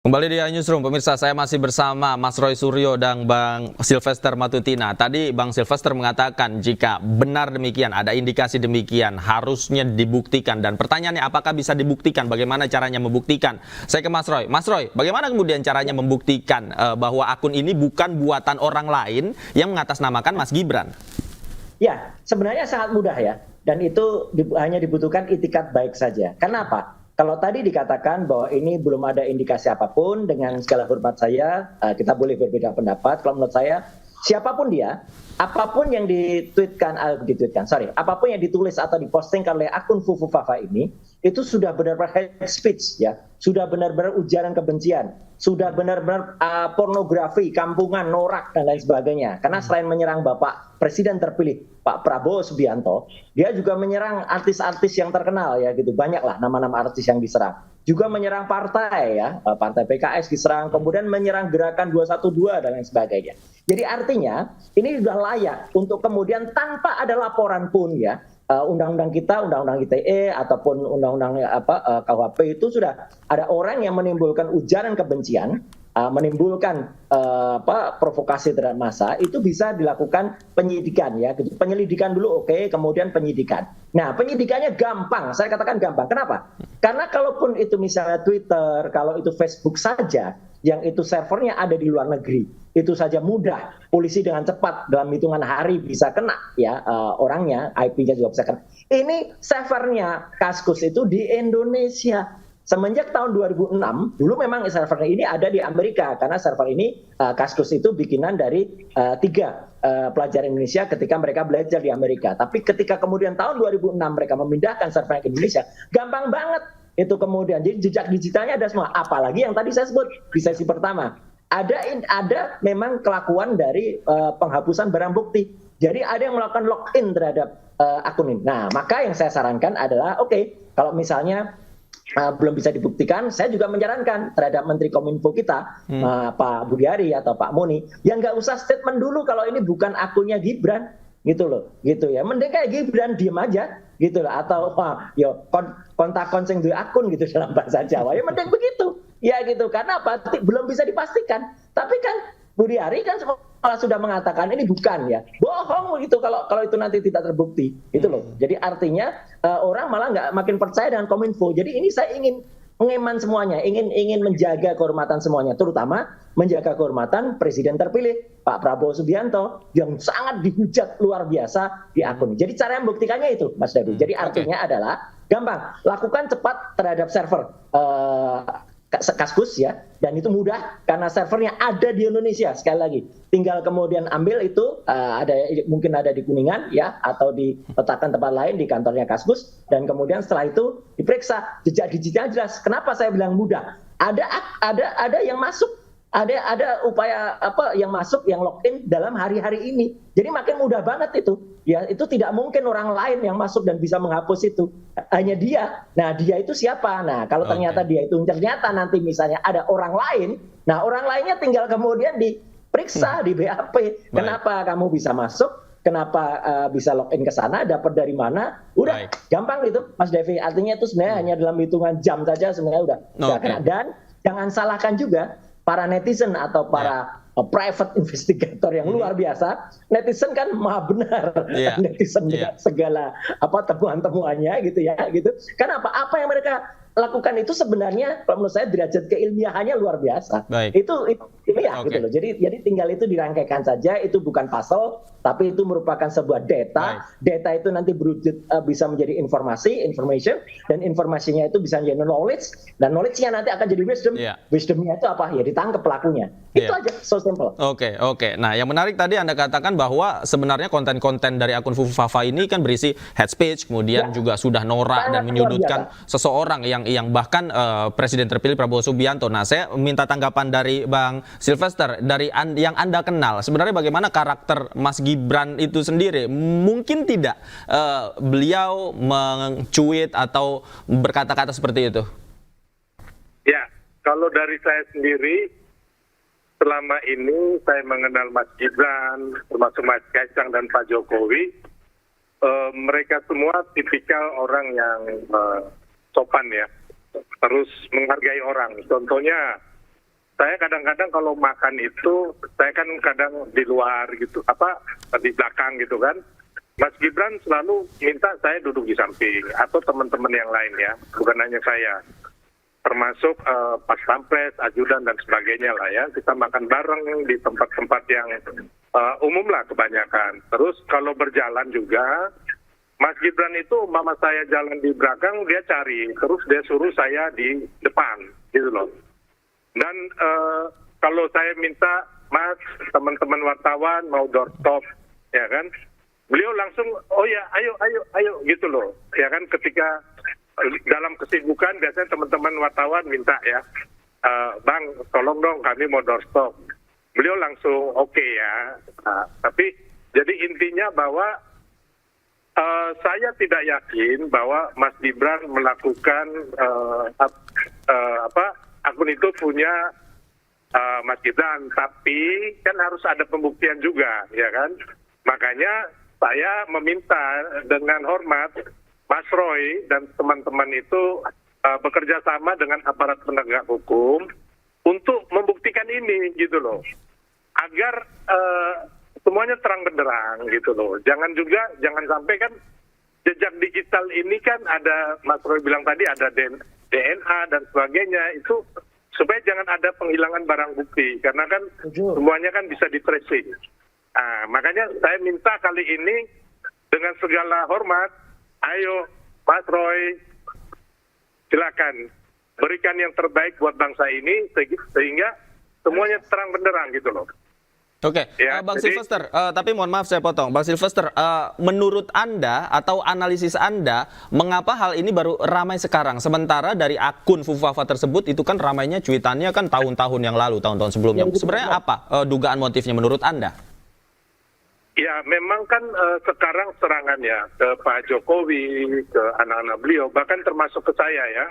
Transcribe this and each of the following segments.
Kembali di Newsroom, pemirsa, saya masih bersama Mas Roy Suryo dan Bang Silvester Matutina. Tadi Bang Silvester mengatakan jika benar demikian, ada indikasi demikian, harusnya dibuktikan. Dan pertanyaannya, apakah bisa dibuktikan? Bagaimana caranya membuktikan? Saya ke Mas Roy. Mas Roy, bagaimana kemudian caranya membuktikan bahwa akun ini bukan buatan orang lain yang mengatasnamakan Mas Gibran? Ya, sebenarnya sangat mudah ya. Dan itu hanya dibutuhkan itikat baik saja. Kenapa? Kalau tadi dikatakan bahwa ini belum ada indikasi apapun, dengan segala hormat saya, kita boleh berbeda pendapat. Kalau menurut saya, siapapun dia, apapun yang apapun yang ditulis atau dipostingkan oleh akun Fufu Fafa ini, itu sudah benar-benar hate speech, ya, sudah benar-benar ujaran kebencian, sudah benar-benar pornografi, kampungan, norak dan lain sebagainya. Karena selain menyerang Bapak Presiden terpilih Pak Prabowo Subianto, dia juga menyerang artis-artis yang terkenal, ya gitu, banyaklah nama-nama artis yang diserang. Juga menyerang partai, ya, partai PKS diserang, kemudian menyerang gerakan 212 dan lain sebagainya. Jadi artinya ini sudah layak untuk kemudian tanpa ada laporan pun, ya, undang-undang kita, undang-undang ITE ataupun undang-undang KUHP itu sudah ada orang yang menimbulkan ujaran kebencian, menimbulkan provokasi terhadap massa, itu bisa dilakukan penyidikan, ya, gitu. Penyelidikan dulu, oke, kemudian penyidikan. Nah, penyidikannya gampang, saya katakan gampang. Kenapa? Karena kalaupun itu misalnya Twitter, kalau itu Facebook saja, yang itu servernya ada di luar negeri, itu saja mudah, polisi dengan cepat dalam hitungan hari bisa kena, ya, orangnya, IP-nya juga bisa kena. Ini servernya Kaskus itu di Indonesia. Semenjak tahun 2006, dulu memang server ini ada di Amerika, karena server ini Kaskus itu bikinan dari 3 pelajar Indonesia ketika mereka belajar di Amerika. Tapi ketika kemudian tahun 2006 mereka memindahkan servernya ke Indonesia, gampang banget itu kemudian. Jadi jejak digitalnya ada semua. Apalagi yang tadi saya sebut di sesi pertama, ada memang kelakuan dari penghapusan barang bukti. Jadi ada yang melakukan login terhadap akun ini. Nah, maka yang saya sarankan adalah, oke, kalau misalnya belum bisa dibuktikan, saya juga menyarankan terhadap Menteri Kominfo kita, Pak Budiari atau Pak Muni, yang nggak usah statement dulu kalau ini bukan akunnya Gibran, gitu loh, gitu ya. Mending kayak Gibran diem aja, gitu loh, atau kontak konseng duwe akun gitu dalam bahasa Jawa, ya mending begitu, ya gitu. Karena apa? Belum bisa dipastikan. Tapi kan Budiari kan malah sudah mengatakan ini bukan, ya, bohong gitu kalau itu nanti tidak terbukti, itu loh. Jadi artinya orang malah nggak makin percaya dengan Kominfo. Jadi ini saya ingin mengeman semuanya, ingin menjaga kehormatan semuanya, terutama menjaga kehormatan Presiden terpilih Pak Prabowo Subianto yang sangat dihujat luar biasa di akun. Jadi cara membuktikannya itu, Mas David. Jadi artinya adalah gampang, lakukan cepat terhadap server Kaskus, ya, dan itu mudah karena servernya ada di Indonesia. Sekali lagi, tinggal kemudian ambil itu, mungkin ada di Kuningan, ya, atau diletakkan tempat lain di kantornya Kaskus, dan kemudian setelah itu diperiksa jejak digitalnya jelas. Kenapa saya bilang mudah? Ada yang masuk, ada upaya yang masuk, yang login dalam hari-hari ini. Jadi makin mudah banget itu. Ya, itu tidak mungkin orang lain yang masuk dan bisa menghapus itu. Hanya dia. Nah, dia itu siapa? Nah, kalau ternyata dia itu ternyata nanti misalnya ada orang lain, nah orang lainnya tinggal kemudian diperiksa di BAP. Kenapa kamu bisa masuk? Kenapa bisa login ke sana? Dapat dari mana? Udah gampang gitu, Mas Devi. Artinya itu sebenarnya hanya dalam hitungan jam saja sebenarnya udah kena. Dan jangan salahkan juga para netizen atau para private investigator yang luar biasa. Netizen kan maha benar, netizen dengan segala temuan-temuannya, gitu ya, gitu. Karena apa yang mereka lakukan itu sebenarnya kalau menurut saya derajat keilmiahannya luar biasa. Itu ilmiah, gitu loh. Jadi tinggal itu dirangkaikan saja. Itu bukan puzzle, tapi itu merupakan sebuah data. Data itu nanti berwujud bisa menjadi information, dan informasinya itu bisa menjadi knowledge, dan knowledge-nya nanti akan jadi wisdom. Wisdomnya itu apa? Ya ditangkap pelakunya. Itu aja, so simple. Oke. Nah, yang menarik tadi Anda katakan bahwa sebenarnya konten-konten dari akun Fufu Fafa ini kan berisi hate speech, kemudian juga sudah norak dan menyudutkan seseorang yang bahkan Presiden terpilih Prabowo Subianto. Nah, saya minta tanggapan dari Bang Silvester, dari yang Anda kenal, sebenarnya bagaimana karakter Mas Gibran itu sendiri? Mungkin tidak beliau mencuit atau berkata-kata seperti itu? Ya, kalau dari saya sendiri, selama ini saya mengenal Mas Gibran, termasuk Mas Kaisang dan Pak Jokowi, mereka semua tipikal orang yang sopan, ya, terus menghargai orang. Contohnya saya kadang-kadang kalau makan itu, saya kan kadang di luar gitu, di belakang gitu kan. Mas Gibran selalu minta saya duduk di samping, atau teman-teman yang lain ya, bukan hanya saya. Termasuk Pas Pampres, ajudan dan sebagainya lah ya. Kita makan bareng di tempat-tempat yang umum lah kebanyakan. Terus kalau berjalan juga, Mas Gibran itu mama saya jalan di belakang, dia cari, terus dia suruh saya di depan, gitu loh. Dan kalau saya minta, Mas, teman-teman wartawan mau doorstop, ya kan? Beliau langsung, oh ya, ayo, gitu loh. Ya kan, ketika dalam kesibukan, biasanya teman-teman wartawan minta ya, Bang, tolong dong kami mau doorstop. Beliau langsung oke ya. Tapi jadi intinya bahwa saya tidak yakin bahwa Mas Gibran melakukan akun itu punya Mas Gibran, tapi kan harus ada pembuktian juga, ya kan? Makanya saya meminta dengan hormat Mas Roy dan teman-teman itu bekerja sama dengan aparat penegak hukum untuk membuktikan ini, gitu loh, agar semuanya terang benderang, gitu loh. Jangan sampai kan jejak digital ini kan ada, Mas Roy bilang tadi ada DNA dan sebagainya, itu supaya jangan ada penghilangan barang bukti, karena kan semuanya kan bisa di-tracing. Makanya saya minta kali ini dengan segala hormat, ayo Mas Roy, silakan berikan yang terbaik buat bangsa ini sehingga semuanya terang benderang, gitu loh. Oke, Ya, Bang jadi, Sylvester, tapi mohon maaf saya potong. Bang Sylvester, menurut Anda atau analisis Anda, mengapa hal ini baru ramai sekarang? Sementara dari akun Fufafa tersebut itu kan ramainya cuitannya kan tahun-tahun yang lalu, tahun-tahun sebelumnya. Sebenarnya apa dugaan motifnya menurut Anda? Ya, memang kan sekarang serangannya ke Pak Jokowi, ke anak-anak beliau, bahkan termasuk ke saya ya,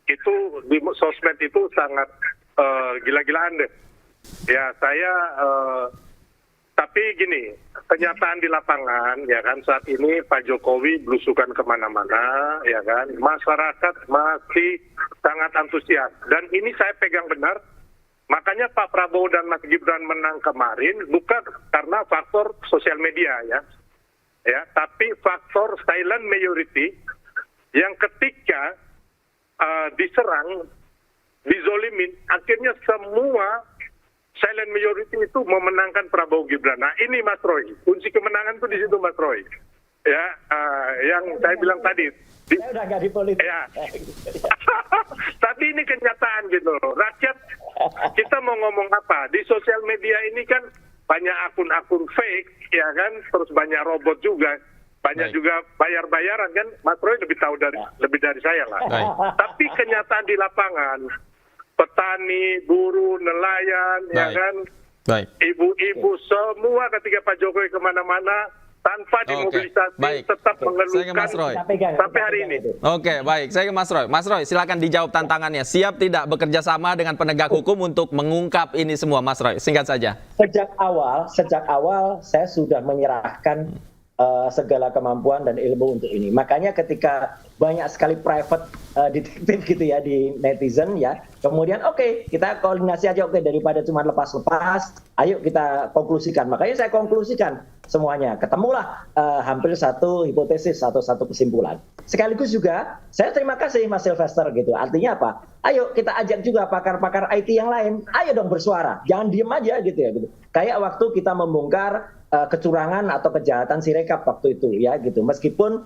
itu di sosmed itu sangat gila-gilaan deh. Ya, saya, tapi gini, kenyataan di lapangan, ya kan, saat ini Pak Jokowi belusukan kemana-mana, ya kan, masyarakat masih sangat antusias. Dan ini saya pegang benar, makanya Pak Prabowo dan Mas Gibran menang kemarin bukan karena faktor sosial media ya, tapi faktor silent majority yang ketika diserang, dizolimin, akhirnya semua silent majority itu memenangkan Prabowo Gibran. Nah ini Mas Roy, kunci kemenangan itu di situ Mas Roy. Ya, yang saya bilang tadi. Saya udah nggak di politik. Ya. Tapi ini kenyataan gitu loh. Rakyat, kita mau ngomong apa? Di sosial media ini kan banyak akun-akun fake, ya kan? Terus banyak robot juga. Banyak juga bayar-bayaran kan? Mas Roy lebih tahu lebih dari saya lah. Tapi kenyataan di lapangan, petani, buruh, nelayan, ya kan, ibu-ibu semua ketika Pak Jokowi kemana-mana tanpa dimobilisasi tetap mengeluhkan sampai hari ini. Oke, baik. Saya ke Mas Roy. Mas Roy, silakan dijawab tantangannya. Siap tidak bekerja sama dengan penegak hukum untuk mengungkap ini semua, Mas Roy? Singkat saja. Sejak awal saya sudah menyerahkan segala kemampuan dan ilmu untuk ini. Makanya ketika banyak sekali private detektif gitu ya di netizen ya, kemudian oke, kita koordinasi aja, daripada cuma lepas-lepas, ayo kita konklusikan. Makanya saya konklusikan semuanya. Ketemulah hampir satu hipotesis atau satu kesimpulan. Sekaligus juga saya terima kasih Mas Sylvester gitu. Artinya apa? Ayo kita ajak juga pakar-pakar IT yang lain. Ayo dong bersuara. Jangan diem aja gitu ya gitu. Kayak waktu kita membongkar kecurangan atau kejahatan Sirekap waktu itu ya gitu. Meskipun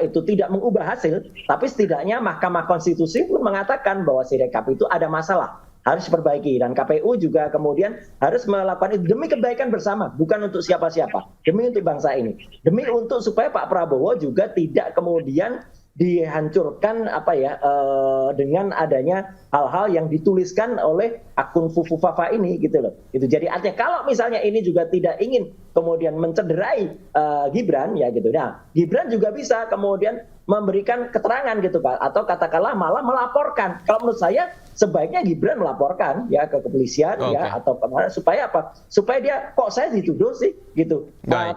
itu tidak mengubah hasil, tapi setidaknya Mahkamah Konstitusi pun mengatakan bahwa Sirekap itu ada masalah, harus diperbaiki, dan KPU juga kemudian harus melakukan itu demi kebaikan bersama, bukan untuk siapa-siapa, demi untuk bangsa ini, demi untuk supaya Pak Prabowo juga tidak kemudian dihancurkan dengan adanya hal-hal yang dituliskan oleh akun Fufafa ini gitu loh. Itu jadi artinya kalau misalnya ini juga tidak ingin kemudian mencederai Gibran ya gitu. Nah, Gibran juga bisa kemudian memberikan keterangan gitu Pak, atau katakanlah malah melaporkan. Kalau menurut saya sebaiknya Gibran melaporkan ya ke kepolisian ya atau kemana, supaya apa? Supaya dia kok saya dituduh sih gitu.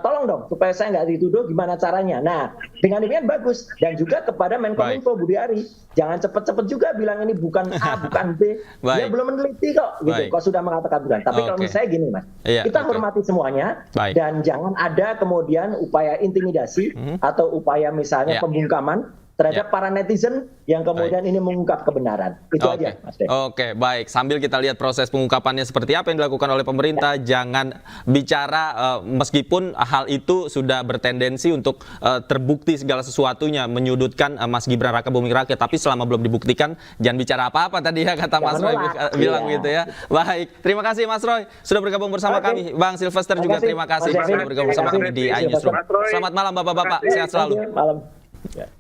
Tolong dong supaya saya nggak dituduh, gimana caranya. Nah dengan demikian bagus. Dan juga kepada Menkominfo Budi Ari, jangan cepet-cepet juga bilang ini bukan A bukan B. Dia belum meneliti kok gitu. Kok sudah mengatakan bukan. Tapi kalau menurut saya gini Mas, kita hormati semuanya dan jangan ada kemudian upaya intimidasi atau upaya misalnya pembungkaman terhadap para netizen yang kemudian ini mengungkap kebenaran. Itu aja, Mas Dev. Oke, baik. Sambil kita lihat proses pengungkapannya seperti apa yang dilakukan oleh pemerintah, jangan bicara meskipun hal itu sudah bertendensi untuk terbukti segala sesuatunya, menyudutkan Mas Gibran Raka Buming Raka, tapi selama belum dibuktikan, jangan bicara apa-apa tadi ya, kata Mas Roy bilang gitu ya. Baik, terima kasih Mas Roy sudah bergabung bersama kami. Bang Sylvester juga terima kasih sudah bergabung bersama kami di iNewsroom. Selamat malam Bapak-Bapak, sehat selalu. Malam.